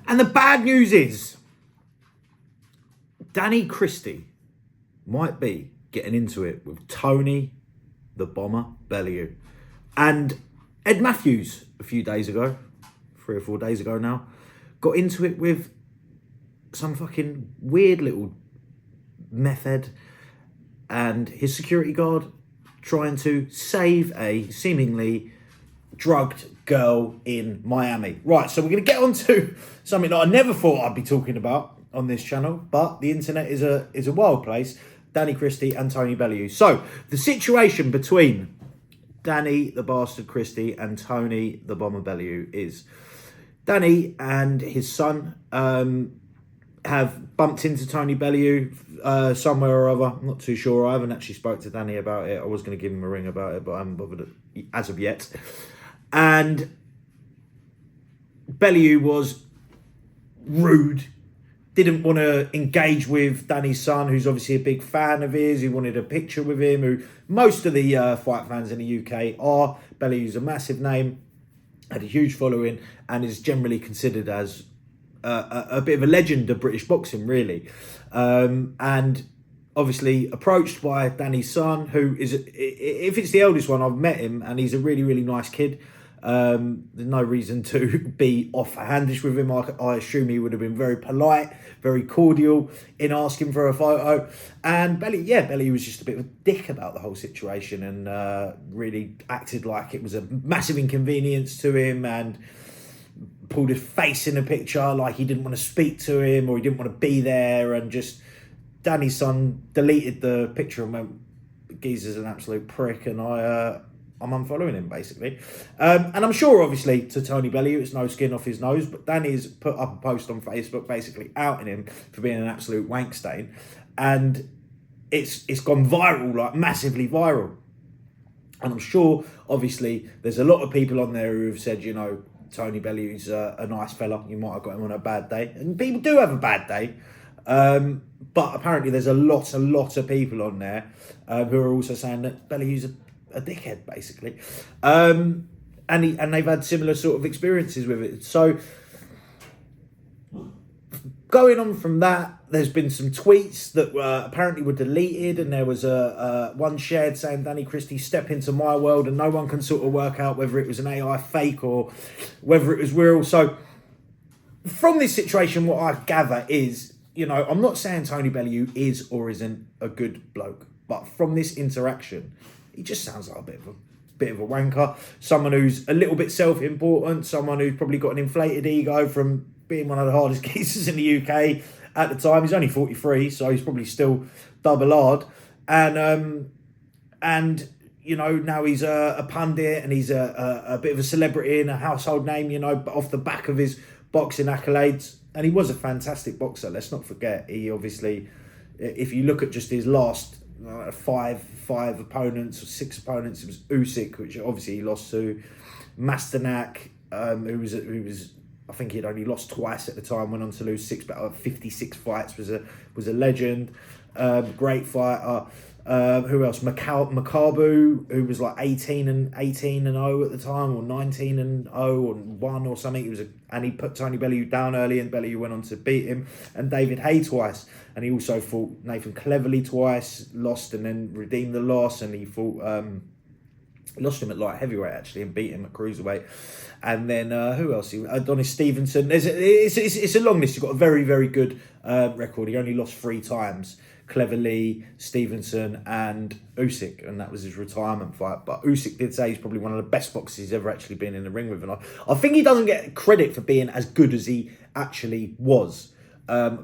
And the bad news is, Danny Christie might be getting into it with Tony the Bomber Bellew. And Ed Matthews, a few days ago, 3 or 4 days ago now, got into it with some fucking weird little method and his security guard trying to save a seemingly drugged girl in Miami. Right, so we're going to get on to something that I never thought I'd be talking about on this channel, but the internet is a wild place. Danny Christie and Tony Bellew. So, the situation between Danny the Bastard Christie and Tony the Bomber Bellew is Danny and his son have bumped into Tony Bellew somewhere or other. I'm not too sure. I haven't actually spoke to Danny about it. I was going to give him a ring about it, but I haven't bothered as of yet. And Bellew was rude, didn't want to engage with Danny's son, who's obviously a big fan of his, who wanted a picture with him, who most of the fight fans in the UK are. Bellew's a massive name, had a huge following, and is generally considered as a bit of a legend of British boxing, really. And obviously approached by Danny's son, who is, if it's the eldest one, I've met him, and he's a really, really nice kid. There's no reason to be offhandish with him. I assume he would have been very polite, very cordial in asking for a photo. And Bellew was just a bit of a dick about the whole situation, and really acted like it was a massive inconvenience to him, and pulled his face in a picture like he didn't want to speak to him or he didn't want to be there. And just Danny's son deleted the picture and went, "Geezer's an absolute prick," and I'm unfollowing him, basically. And I'm sure, obviously, to Tony Bellew, it's no skin off his nose, but Danny's put up a post on Facebook basically outing him for being an absolute wank stain. And it's gone viral, like massively viral. And I'm sure, obviously, there's a lot of people on there who have said, you know, Tony Bellew's a nice fella. You might have got him on a bad day. And people do have a bad day. But apparently there's a lot of people on there who are also saying that Bellew's a dickhead, basically. And they've had similar sort of experiences with it. So, going on from that, there's been some tweets that apparently were deleted, and there was one shared saying, "Danny Christie, step into my world," and no one can sort of work out whether it was an AI fake or whether it was real. So, from this situation, what I gather is, you know, I'm not saying Tony Bellew is or isn't a good bloke, but from this interaction, he just sounds like a bit of a wanker, someone who's a little bit self-important, someone who's probably got an inflated ego from being one of the hardest geezers in the UK at the time. He's only 43, so he's probably still double hard. And you know, now he's a pundit, and he's a bit of a celebrity and a household name, you know, off the back of his boxing accolades. And he was a fantastic boxer, let's not forget. He obviously, if you look at just his last five opponents or 6 opponents, it was Usyk, which obviously he lost to, Masternak, who was I think he'd only lost twice at the time, went on to lose 6, but 56 fights, was a legend, great fighter. Who else? Makabu, who was like 18 and 0 at the time, or 19 and 0 or 1 or something. And he put Tony Bellew down early, and Bellew went on to beat him. And David Hay twice, and he also fought Nathan Cleverly twice, lost and then redeemed the loss. And he fought lost him at light heavyweight actually, and beat him at cruiserweight. And then who else? Adonis Stevenson. It's a long list. He's got a very, very good record. He only lost 3 times. Cleverly, Stevenson and Usyk, and that was his retirement fight. But Usyk did say he's probably one of the best boxers he's ever actually been in the ring with, and I think he doesn't get credit for being as good as he actually was.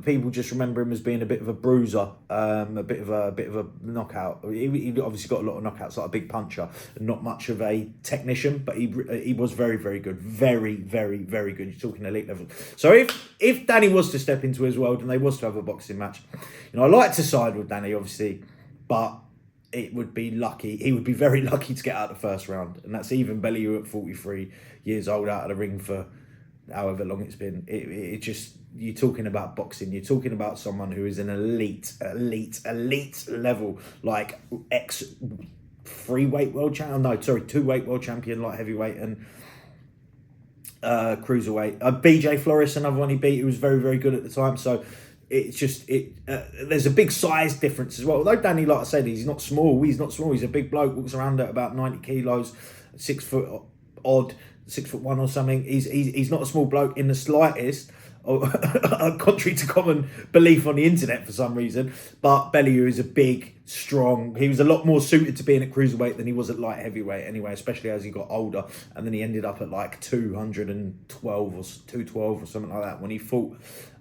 People just remember him as being a bit of a bruiser, a bit of a knockout. He obviously got a lot of knockouts, like a big puncher, and not much of a technician. But he was very, very good, very, very, very good. You're talking elite level. So if Danny was to step into his world and they was to have a boxing match, you know, I like to side with Danny, obviously, but it would be lucky. He would be very lucky to get out the first round, and that's even Bellew at 43 years old out of the ring for however long it's been. It just, you're talking about boxing, you're talking about someone who is an elite level, like ex 2-weight world champion light heavyweight, and cruiserweight. BJ Flores, another one he beat, who was very, very good at the time. So it's just there's a big size difference as well. Although Danny, like I said, he's not small. He's a big bloke. Walks around at about 90 kilos, 6 foot odd, 6'1" or something. He's not a small bloke in the slightest. Contrary to common belief on the internet for some reason, but Bellew is a big, strong. He was a lot more suited to being at cruiserweight than he was at light heavyweight anyway, especially as he got older. And then he ended up at like 212 or 212 or something like that when he fought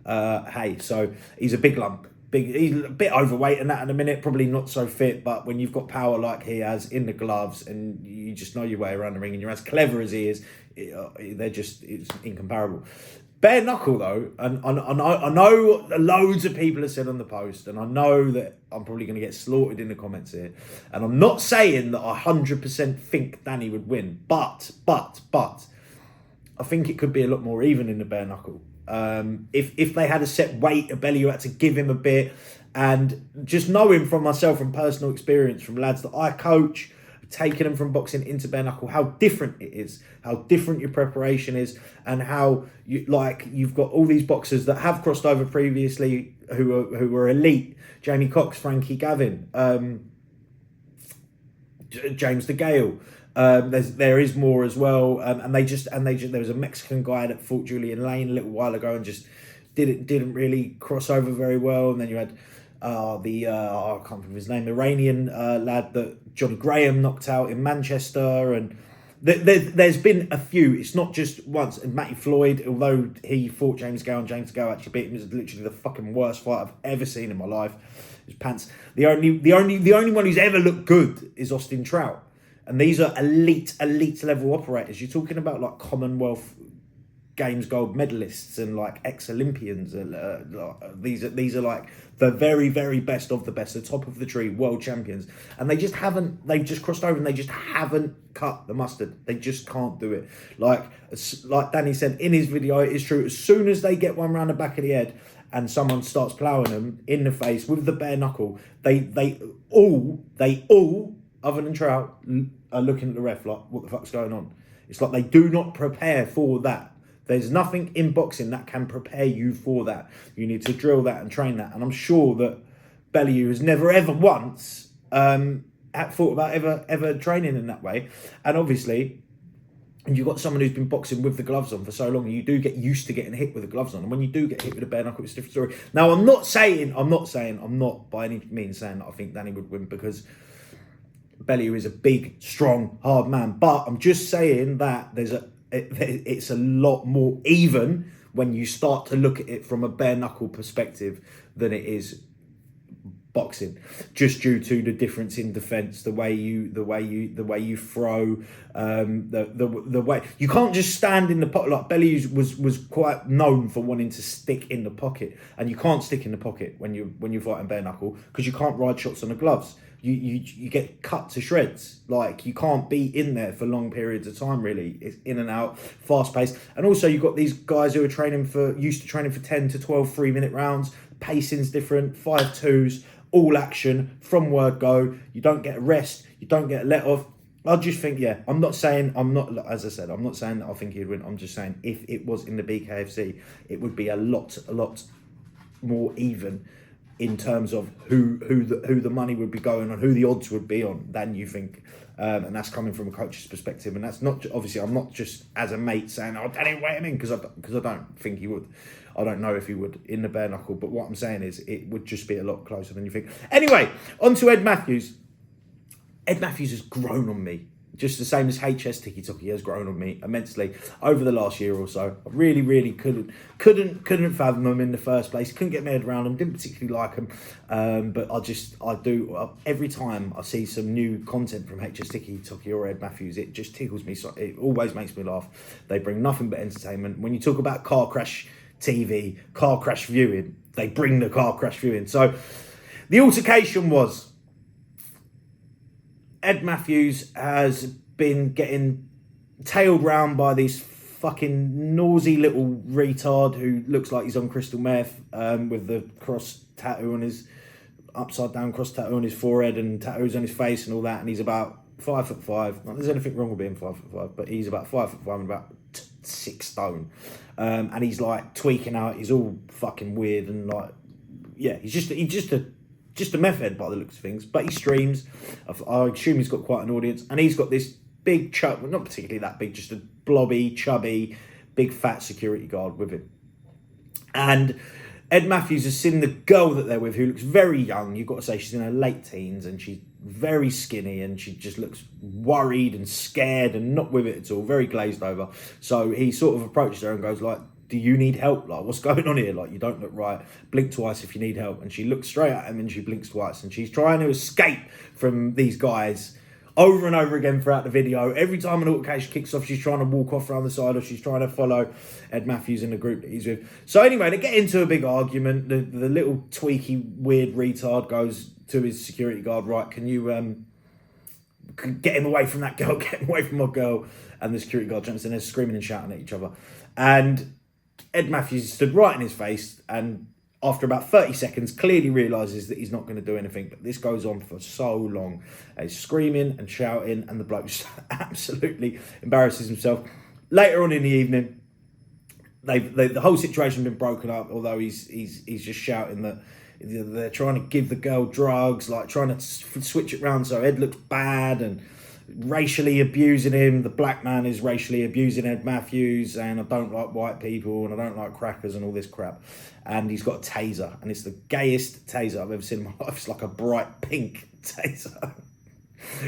Hay. So he's a big lump. He's a bit overweight and that in a minute, probably not so fit, but when you've got power like he has in the gloves and you just know your way around the ring and you're as clever as he is, it's incomparable. Bare knuckle though, and I know loads of people have said on the post, and I know that I'm probably going to get slaughtered in the comments here, and I'm not saying that I 100% think Danny would win, but I think it could be a lot more even in the bare knuckle. If they had a set weight, Bellew had to give him a bit, and just knowing from myself from personal experience from lads that I coach, taking them from boxing into bare knuckle, how different it is, how different your preparation is, and how you've got all these boxers that have crossed over previously who were elite. Jamie Cox, Frankie Gavin, James DeGale. There is more as well, and they just there was a Mexican guy that fought Julian Lane a little while ago and just didn't really cross over very well. And then you had I can't remember his name, Iranian lad that Johnny Graham knocked out in Manchester, and there's been a few. It's not just once. And Matty Floyd, although he fought James Gow and James Gow actually beat him, is literally the fucking worst fight I've ever seen in my life. His pants. The only one who's ever looked good is Austin Trout, and these are elite level operators. You're talking about like Commonwealth Games gold medalists and like ex-Olympians. These are like the very, very best of the best, the top of the tree, world champions. And they've just crossed over and they just haven't cut the mustard. They just can't do it. Like Danny said in his video, it is true. As soon as they get one round the back of the head and someone starts ploughing them in the face with the bare knuckle, they all, other than Trout, are looking at the ref like, what the fuck's going on? It's like they do not prepare for that. There's nothing in boxing that can prepare you for that. You need to drill that and train that. And I'm sure that Bellew has never ever once thought about ever training in that way. And obviously, you've got someone who's been boxing with the gloves on for so long, and you do get used to getting hit with the gloves on. And when you do get hit with a bare knuckle, it's a different story. Now, I'm not by any means saying that I think Danny would win, because Bellew is a big, strong, hard man. But I'm just saying that it's a lot more even when you start to look at it from a bare knuckle perspective than it is boxing, just due to the difference in defense, the way you throw, the way you can't just stand in the pocket. Like Bellew was quite known for wanting to stick in the pocket, and you can't stick in the pocket when you're fighting bare knuckle, because you can't ride shots on the gloves. You get cut to shreds. Like, you can't be in there for long periods of time, really. It's in and out, fast paced. And also you've got these guys who are used to training for 10 to 12 3-minute rounds. Pacing's different, 5-2s, all action, from word go. You don't get a rest, you don't get a let off. I just think, I'm not saying that I think he'd win. I'm just saying if it was in the BKFC, it would be a lot more even in terms of who the money would be going on, who the odds would be on, than you think. And that's coming from a coach's perspective. And that's not, obviously, I'm not just as a mate saying, oh, Danny, weigh him in, because I don't think he would. I don't know if he would in the bare knuckle. But what I'm saying is it would just be a lot closer than you think. Anyway, on to Ed Matthews. Ed Matthews has grown on me, just the same as HS Tiki Toki has grown on me immensely over the last year or so. I really couldn't fathom him in the first place. Couldn't get my head around him. Didn't particularly like him. But I do every time I see some new content from HS Tiki Toki or Ed Matthews, it just tickles me. So it always makes me laugh. They bring nothing but entertainment. When you talk about car crash TV, car crash viewing, they bring the car crash viewing. So the altercation was, Ed Matthews has been getting tailed round by this fucking nosy little retard who looks like he's on crystal meth, with the cross tattoo on his, upside down cross tattoo on his forehead and tattoos on his face and all that. And he's about 5'5". Not there's anything wrong with being 5'5", but he's about 5'5" and about 6 stone. And he's like tweaking out. He's all fucking weird and like, yeah, he's just a meth head by the looks of things. But he streams. I assume he's got quite an audience. And he's got this big well, not particularly that big, just a blobby, chubby, big fat security guard with him. And Ed Matthews has seen the girl that they're with, who looks very young. You've got to say she's in her late teens, and she's very skinny, and she just looks worried and scared and not with it at all, very glazed over. So he sort of approaches her and goes like, do you need help? Like, what's going on here? Like, you don't look right. Blink twice if you need help. And she looks straight at him and she blinks twice. And she's trying to escape from these guys over and over again throughout the video. Every time an altercation kicks off, she's trying to walk off around the side, or she's trying to follow Ed Matthews in the group that he's with. So anyway, they get into a big argument. The little tweaky, weird retard goes to his security guard, right, can you get him away from that girl, get him away from my girl. And the security guard jumps in, they're screaming and shouting at each other. And Ed Matthews stood right in his face, and after about 30 seconds, clearly realises that he's not going to do anything. But this goes on for so long. He's screaming and shouting, and the bloke just absolutely embarrasses himself. Later on in the evening, the whole situation been broken up, although he's just shouting that they're trying to give the girl drugs, like trying to switch it around so Ed looks bad, and racially abusing him. The black man is racially abusing Ed Matthews, and I don't like white people, and I don't like crackers and all this crap. And he's got a taser, and it's the gayest taser I've ever seen in my life. It's like a bright pink taser,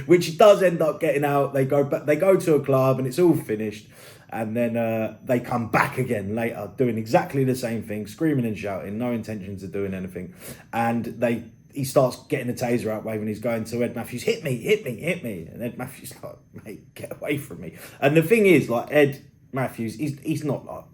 which he does end up getting out. They go to a club, and it's all finished. And then they come back again later, doing exactly the same thing, screaming and shouting, no intentions of doing anything. And he starts getting the taser out, waving. He's going to Ed Matthews, hit me. And Ed Matthews is like, mate, get away from me. And the thing is, like, Ed Matthews, he's not like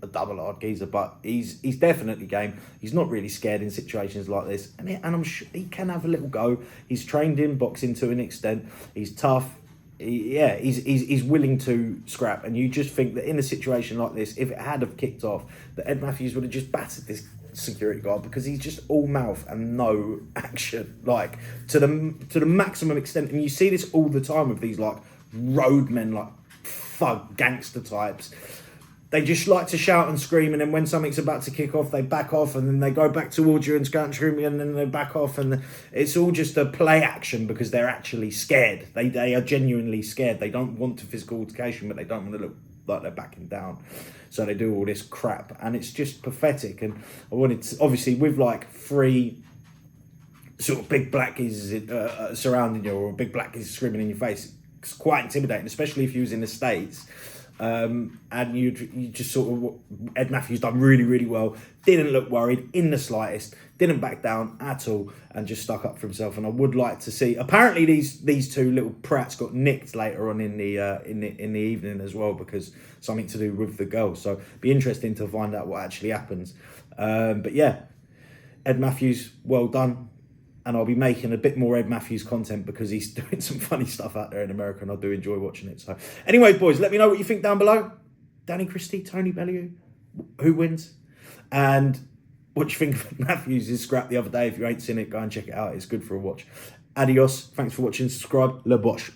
a double-hard geezer, but he's definitely game. He's not really scared in situations like this. And I'm sure he can have a little go. He's trained in boxing to an extent. He's tough. He's willing to scrap. And you just think that in a situation like this, if it had have kicked off, that Ed Matthews would have just battered this security guard, because he's just all mouth and no action, like to the maximum extent. And you see this all the time with these like roadmen, like thug gangster types. They just like to shout and scream, and then when something's about to kick off, they back off, and then they go back towards you and shout and scream, and then they back off, and it's all just a play action because they're actually scared. They are genuinely scared. They don't want a physical altercation, but they don't want to look like they're backing down. So they do all this crap, and it's just pathetic. And I wanted to, obviously, with like 3 sort of big black geezers surrounding you, or a big black geezer screaming in your face, it's quite intimidating, especially if you was in the States. And you just sort of, Ed Matthews done really, really well, didn't look worried in the slightest, didn't back down at all, and just stuck up for himself. And I would like to see, apparently these 2 little prats got nicked later on in the evening as well, because something to do with the girl. So be interesting to find out what actually happens. But yeah, Ed Matthews, well done. And I'll be making a bit more Ed Matthews content because he's doing some funny stuff out there in America, and I do enjoy watching it. So anyway, boys, let me know what you think down below. Danny Christie, Tony Bellew, who wins? And what do you think of Ed Matthews' scrap the other day? If you ain't seen it, go and check it out. It's good for a watch. Adios. Thanks for watching. Subscribe. Le Bosch.